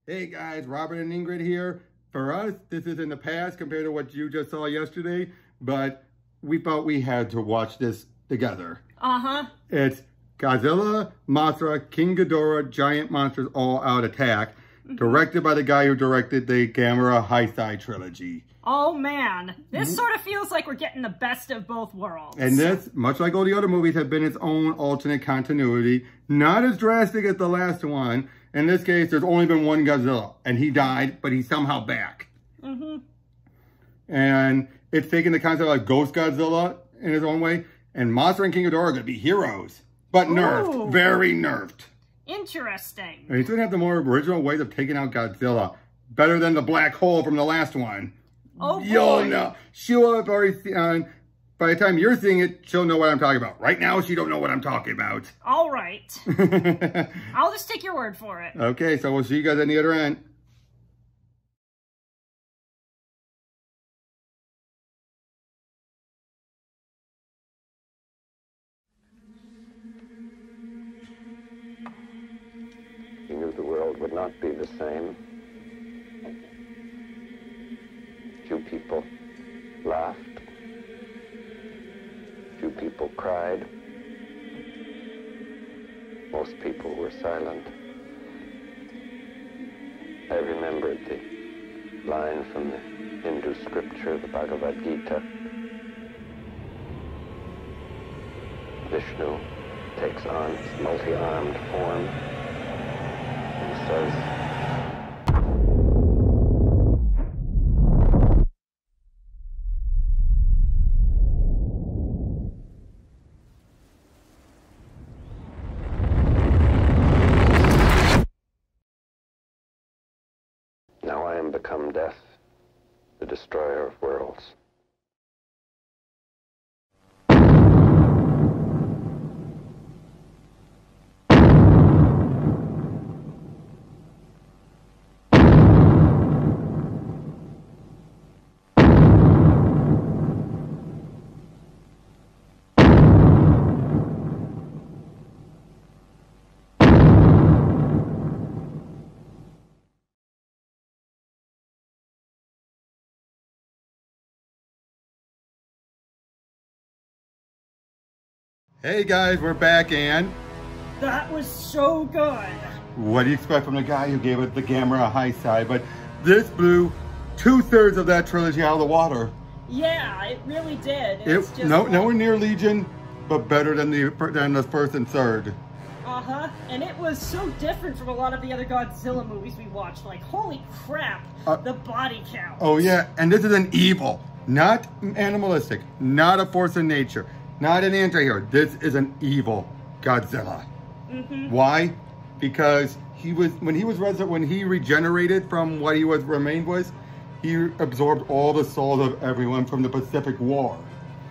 Hey guys, Robert and Ingrid here. For us, this is in the past compared to what you just saw yesterday, but we thought we had to watch this together. It's Godzilla, Mothra, King Ghidorah, Giant Monsters All Out Attack, directed by the guy who directed the Gamera Heisei trilogy. Oh man, this sort of feels like we're getting the best of both worlds. And this, much like all the other movies, have been its own alternate continuity. Not as drastic as the last one. In this case, there's only been one Godzilla, and he died, but he's somehow back. And it's taking the concept of Ghost Godzilla in his own way, and Mothra and King Ghidorah are going to be heroes, but nerfed, very nerfed. Interesting. And he's going to have the more original ways of taking out Godzilla, better than the black hole from the last one. Oh boy. You'll know. She'll have already seen, by the time you're seeing it, she'll know what I'm talking about. Right now, she don't know what I'm talking about. All right. I'll just take your word for it. Okay, so we'll see you guys at the other end. He knew the world would not be the same. Few people laughed. Few people cried. Most people were silent. I remembered the line from the Hindu scripture, the Bhagavad Gita. Vishnu takes on his multi-armed form and says, "Now I am become death, the destroyer of worlds." Hey guys, we're back, and That was so good. what do you expect from the guy who gave us the Gamera Heisei? But this blew 2/3 of that trilogy out of the water. Yeah, it really did. It's Just nowhere near Legion, but better than the first and third. And it was so different from a lot of the other Godzilla movies we watched. Like, holy crap, the body count. Oh yeah, and this is an evil, not animalistic, not a force of nature, not an anti-hero. This is an evil Godzilla. Why? Because when he regenerated from what he remained was, he absorbed all the souls of everyone from the Pacific War.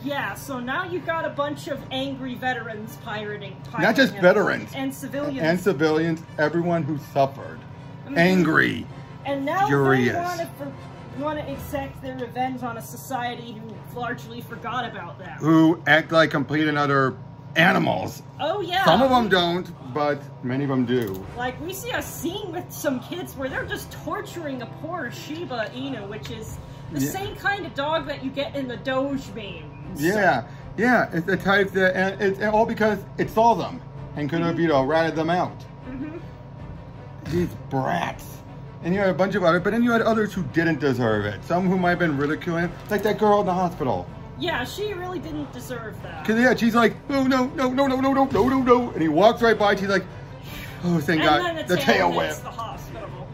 Yeah, so now you've got a bunch of angry veterans pirating Not just him. veterans. And civilians. And civilians, everyone who suffered. Angry. And now furious. they want to exact their revenge on a society who largely forgot about them. Who act like complete and utter animals. Oh yeah. Some of them don't, but many of them do. Like, we see a scene with some kids where they're just torturing a poor Shiba Inu, which is the same kind of dog that you get in the Doge memes. Yeah, yeah, it's the type that, and it's all because it saw them and could have, ratted them out. These brats. And you had a bunch of others, but then you had others who didn't deserve it. Some who might have been ridiculing, like that girl in the hospital. Yeah, she really didn't deserve that. Cause yeah, she's like, no, no, no, no, no, no, no, no, no, no, and he walks right by. She's like, oh, thank God, and then the tail whip. The hospital.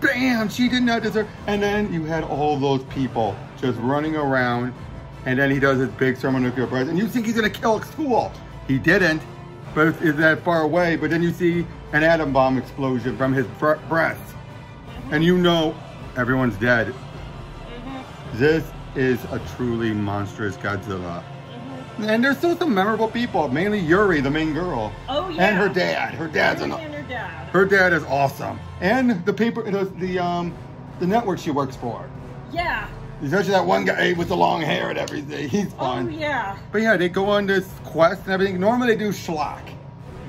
Bam! She did not deserve. And then you had all those people just running around, and then he does his big thermonuclear blast, and you think he's gonna kill a school. He didn't, but it's that far away. But then you see an atom bomb explosion from his breath, and you know everyone's dead. This is a truly monstrous Godzilla. And there's still some memorable people, mainly Yuri, the main girl. Oh yeah. And her dad. Her dad's her dad is awesome. And the network she works for. Yeah. Especially that one guy with the long hair and everything. He's fun. Oh yeah. But yeah, they go on this quest and everything. Normally they do schlock.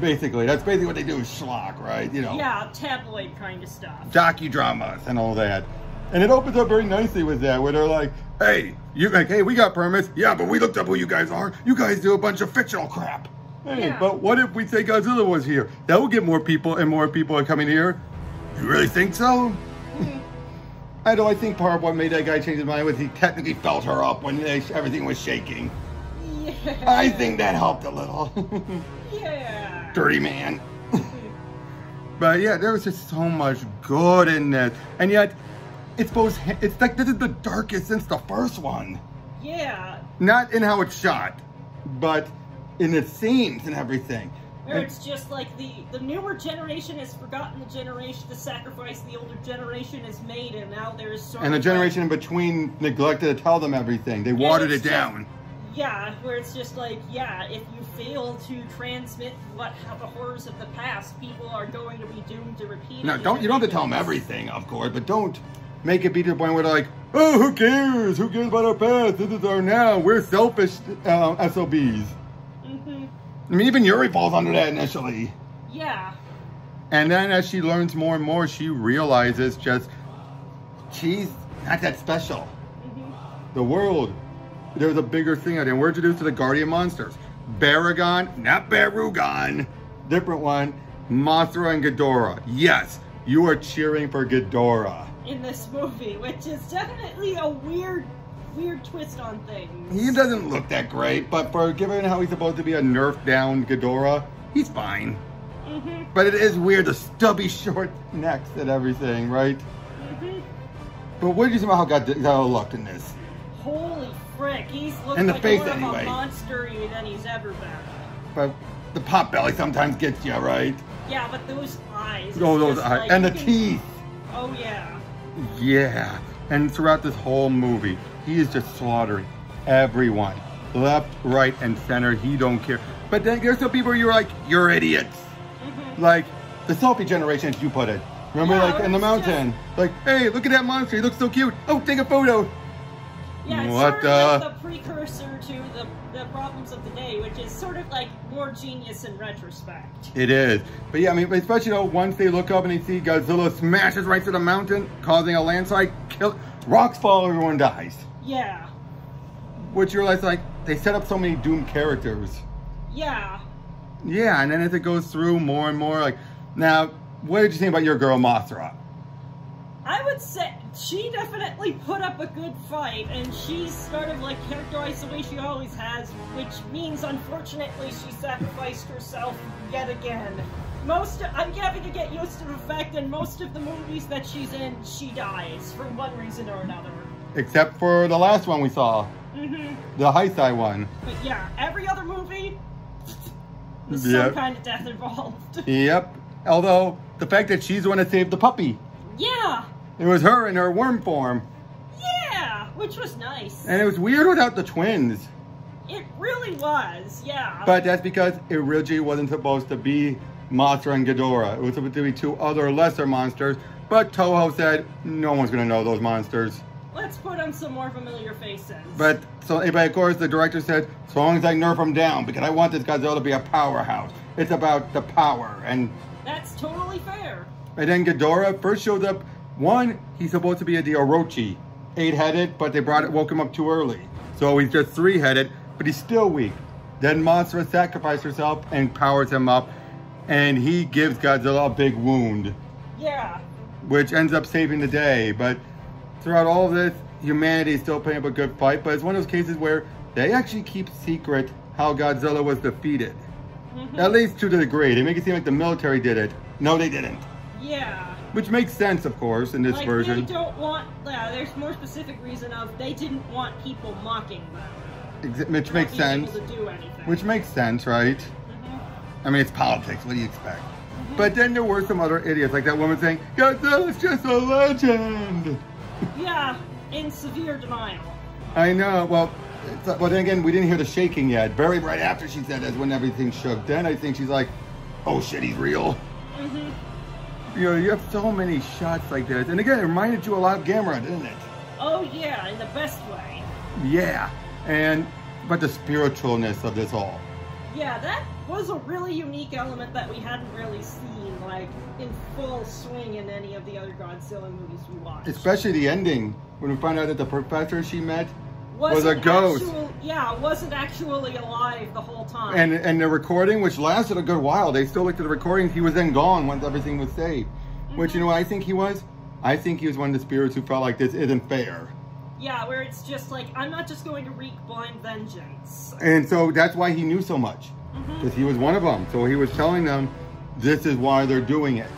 Basically, that's basically what they do is schlock, right? You know. Yeah, tabloid kind of stuff. Docudramas and all that. And it opens up very nicely with that, where they're like, hey, hey, we got permits. Yeah, but we looked up who you guys are. You guys do a bunch of fictional crap. Hey, Yeah. but what if we say Godzilla was here? That would get more people, and more people are coming here. You really think so? I think part of what made that guy change his mind was he technically felt her up when everything was shaking. Yeah. I think that helped a little. Yeah. Dirty man. But yeah, there was just so much good in this. And yet, it's like this is the darkest since the first one. Yeah. Not in how it's shot, but in the scenes and everything. Where it's just like the newer generation has forgotten the sacrifice the older generation has made, and now there's sort And the of generation in between neglected to tell them everything. They watered it down. Yeah, where it's just like, yeah, if you fail to transmit the horrors of the past, people are going to be doomed to repeat it. No, you don't have to tell them everything, of course, but don't make it be to the point where they're like, oh, who cares? Who cares about our past? This is our now. We're selfish SOBs. I mean, even Yuri falls under that initially. Yeah. And then as she learns more and more, she realizes just she's not that special. The world, there's a bigger thing out there. And we're introduced to the guardian monsters. Baragon, not Baragon, different one. Mothra and Ghidorah. Yes, you are cheering for Ghidorah. In this movie, which is definitely a weird twist on things. He doesn't look that great, but for given how he's supposed to be a nerfed down Ghidorah, he's fine. But it is weird, the stubby short necks and everything, right? But what did you say about how Godzilla looked in this? Holy frick, he's looking And the like face more anyway. of a monster than he's ever been. But the pot belly sometimes gets you, right? Yeah, but those eyes. Oh, those just eyes. like, And the you can- teeth. Oh, yeah. Yeah. And throughout this whole movie, he is just slaughtering everyone. Left, right, and center. He don't care. But then there's some people you're like, you're idiots. Like the selfie generation, as you put it. Remember, Yeah, like in the it's mountain? Like, hey, look at that monster. He looks so cute. Oh, take a photo. Yeah, it's What sort of like the precursor to the problems of the day, which is sort of like more genius in retrospect. It is. But yeah, I mean, especially, you know, once they look up and they see Godzilla smashes right through the mountain, causing a landslide, rocks fall, everyone dies. Yeah. Which you're like, they set up so many doomed characters. Yeah. Yeah, and then as it goes through more and more, like, now, what did you think about your girl Mothra? I would say she definitely put up a good fight, and she's sort of like characterized the way she always has, which means, unfortunately, she sacrificed herself yet again. I'm having to get used to the fact that most of the movies that she's in, she dies for one reason or another. Except for the last one we saw. The Heisei one. But yeah, every other movie, there's Yep. some kind of death involved. Yep. Although, the fact that she's the one that saved the puppy. Yeah. It was her in her worm form. Yeah, which was nice. And it was weird without the twins. It really was, yeah. But that's because it originally wasn't supposed to be Mothra and Ghidorah. It was supposed to be two other lesser monsters. But Toho said, no one's going to know those monsters. Let's put on some more familiar faces. But of course, the director said, so long as I nerf them down, because I want this Godzilla to be a powerhouse. It's about the power. And that's totally fair. then Ghidorah first shows up. One, he's supposed to be the Orochi, 8-headed, but they woke him up too early. So he's just 3-headed, but he's still weak. Then Mothra sacrificed herself and powers him up, and he gives Godzilla a big wound. Yeah. Which ends up saving the day. But throughout all of this, humanity is still putting up a good fight, but it's one of those cases where they actually keep secret how Godzilla was defeated. At least to the degree. They make it seem like the military did it. No, they didn't. Yeah. Which makes sense, of course, in this version. They don't want, there's more specific reason of they didn't want people mocking them. Which makes sense. Able to do anything. Which makes sense, right? I mean, it's politics. What do you expect? But then there were some other idiots, like that woman saying, Godzilla's just a legend. Yeah, in severe denial. I know. Well, but then again, we didn't hear the shaking yet. Very right after she said that's when everything shook. Then I think she's like, oh shit, he's real. You know, you have so many shots like this. And again, it reminded you a lot of Gamera, didn't it? Oh yeah, in the best way. Yeah. But the spiritualness of this all. Yeah, that was a really unique element that we hadn't really seen, like, in full swing in any of the other Godzilla movies we watched. Especially the ending, when we found out that the professor she met was a ghost. Wasn't actually alive the whole time. And the recording, which lasted a good while, they still looked at the recording, he was then gone once everything was saved. Which, you know what I think he was? I think he was one of the spirits who felt like this isn't fair. Yeah, where it's just like, I'm not just going to wreak blind vengeance. And so that's why he knew so much. Because he was one of them. So he was telling them, this is why they're doing it.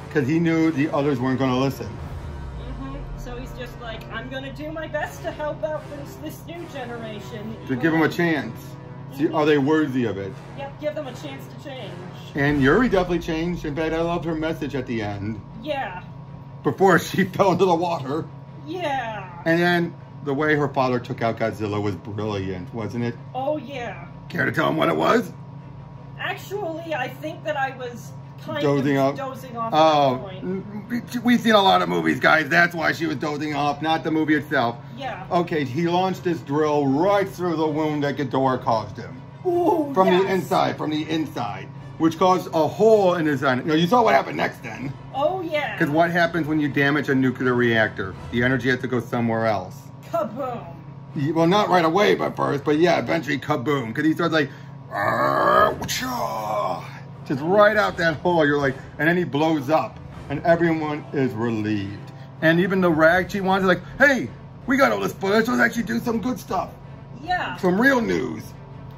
Because he knew the others weren't going to listen. So he's just like, I'm going to do my best to help out this new generation. To give them a chance. See, are they worthy of it? Yep, give them a chance to change. And Yuri definitely changed. In fact, I loved her message at the end. Yeah. Before she fell into the water. Yeah. And then the way her father took out Godzilla was brilliant, wasn't it? Oh, yeah. Care to tell him what it was? Actually, I think that I was kind dozing of dozing off at that point. We've seen a lot of movies, guys. That's why she was dozing off, not the movie itself. Yeah. Okay, he launched this drill right through the wound that Ghidorah caused him. Ooh, from the inside, which caused a hole in his eye. Now, you saw what happened next then. Oh, yeah. Because what happens when you damage a nuclear reactor? The energy has to go somewhere else. Kaboom. Well, not right away, but first, but yeah, eventually kaboom. Because he starts like, just right out that hole. You're like, and then he blows up, and everyone is relieved. And even the rag she wants, like, hey, we got all this footage. Let's actually do some good stuff. Yeah. Some real news.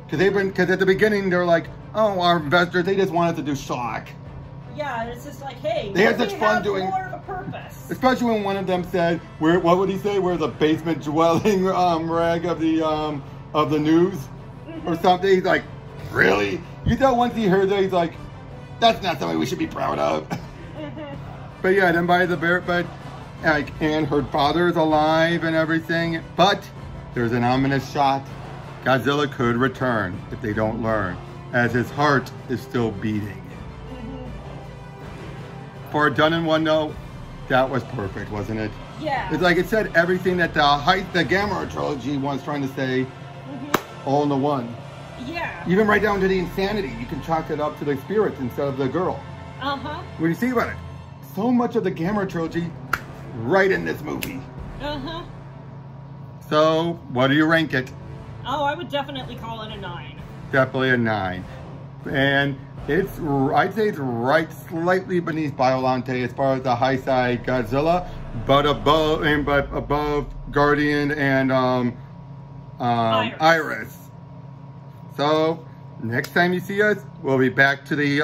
Because at the beginning they're like, oh, our investors, they just wanted to do shock. Yeah, and it's just like, hey, they had such fun doing more of a purpose. Especially when one of them said, what would he say? We're the basement dwelling rag of the news or something. He's like, really? You thought once he heard that, he's like, that's not something we should be proud of. But yeah, then by the but and her father is alive and everything, but there's an ominous shot. Godzilla could return if they don't learn, as his heart is still beating. For a done in one note, that was perfect, wasn't it? Yeah. It's like it said everything that the Gamera trilogy was trying to say, all in the one. Yeah. Even right down to the insanity, you can chalk it up to the spirits instead of the girl. When you think about it, so much of the Gamera trilogy, right in this movie. So, what do you rank it? Oh, I would definitely call it a 9. Definitely a 9. And it's, I'd say it's right slightly beneath Biollante as far as the Heisei Godzilla, but above Guardian and Iris. So, next time you see us, we'll be back to the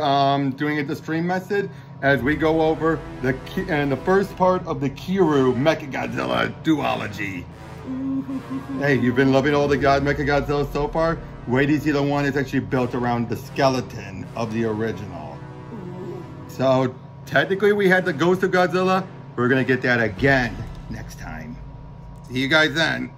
doing it the stream method as we go over the first part of the Kiryu Mechagodzilla duology. Hey, you've been loving all the Mechagodzilla so far? Wait till you see the one that's actually built around the skeleton of the original. So, technically we had the Ghost of Godzilla. We're going to get that again next time. See you guys then.